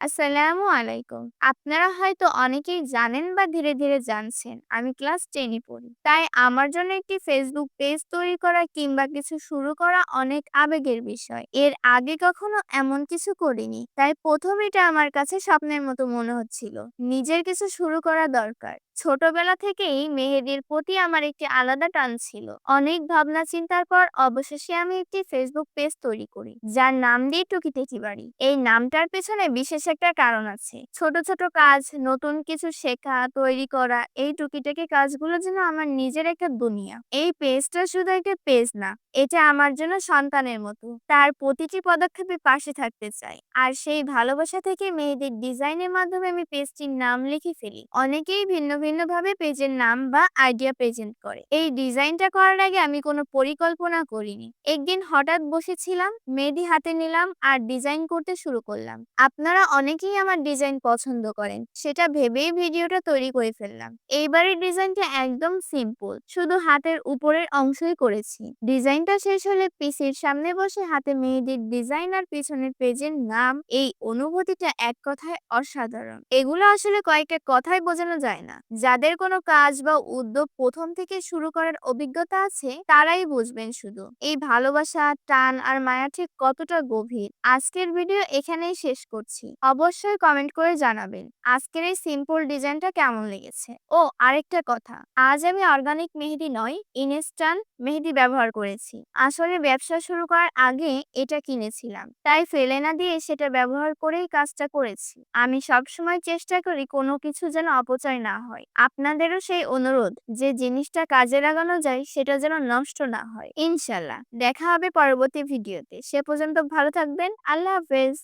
আসসালামু আলাইকুম। আপনারা হয়তো অনেকেই জানেন বা ধীরে ধীরে জানছেন আমি ক্লাস 10 এ পড়ি। তাই আমার জন্য একটি ফেসবুক পেজ তৈরি করা কিংবা কিছু শুরু করা অনেক আবেগের বিষয়। এর আগে কখনো এমন কিছু করিনি। তাই প্রথম এটা আমার কাছে স্বপ্নের মতো মনে হচ্ছিল। নিজের কিছু শুরু করা দরকার। ছোটবেলা থেকেই মেহেদির প্রতি আমার একটি আলাদা টান ছিল। অনেক ভাবনা চিন্তার পর অবশেষে আমি একটি ফেসবুক পেজ তৈরি করি, যার নাম দিয়ে টুকিটাকি বাড়ি। এই নামটার পেছনে বিশেষ একটা কারণ আছে। ছোট ছোট কাজ, নতুন কিছু শেখা, তৈরি করা, এই টুকিটাকি কাজগুলো যেন আমার নিজের একটা দুনিয়া। এই পেজটা শুধু একটা পেজ না, এটা আমার জন্য সন্তানের মতো। তার প্রতিটি পদক্ষেপে পাশে থাকতে চাই। আর সেই ভালোবাসা থেকে মেহেদির ডিজাইনের মাধ্যমে আমি পেজটির নাম লিখে ফেলি। অনেকেই ভিন্ন ভিন্ন ভাবে পেজের নাম বা আইডিয়া প্রেজেন্ট করে। এই ডিজাইনটা করার আগে আমি কোনো পরিকল্পনা করিনি। একদিন হঠাৎ বসেছিলাম, মেহেদি হাতে নিলাম আর ডিজাইন করতে শুরু করলাম। আপনারা অনেকেই আমার ডিজাইন পছন্দ করেন, সেটা ভেবেই ভিডিওটা তৈরি করে ফেললাম। এইবারের ডিজাইনটা একদম সিম্পল, শুধু হাতের উপরের অংশই করেছি। ডিজাইনটা শেষ হলে পিসির সামনে বসে হাতে মেহেদির ডিজাইন আর পিছনের পেজের নাম, এই অনুভূতিটা এক কথায় অসাধারণ। এগুলো আসলে কয়েকটা কথায় বোঝানো যায় না। যাদের কোনো কাজ বা উদ্যোগ প্রথম থেকে শুরু করার অভিজ্ঞতা আছে তারাই বুঝবেন শুধু এই ভালোবাসা, টান আর মায়া ঠিক কতটা গভীর। আজকের ভিডিও এখানেই শেষ করছি। অবশ্যই কমেন্ট করে জানাবেন আজকের এই সিম্পল ডিজাইনটা কেমন লেগেছে। ও আরেকটা কথা, আজ আমি অর্গানিক মেহেদি নয়, ইনস্ট্যান্ট মেহেদি ব্যবহার করেছি। আসলে ব্যবসা শুরু করার আগে এটা কিনেছিলাম, তাই ফেলে না দিয়ে সেটা ব্যবহার করেই কাজটা করেছি। আমি সবসময় চেষ্টা করি কোনো কিছু যেন অপচয় না হয়। আপনাদেরও সেই অনুরোধ, যে জিনিসটা কাজে লাগানো যায় সেটা যেন নষ্ট না হয়। ইনশাল্লাহ দেখা হবে পরবর্তী ভিডিওতে। সে পর্যন্ত ভালো থাকবেন। আল্লাহ হাফেজ।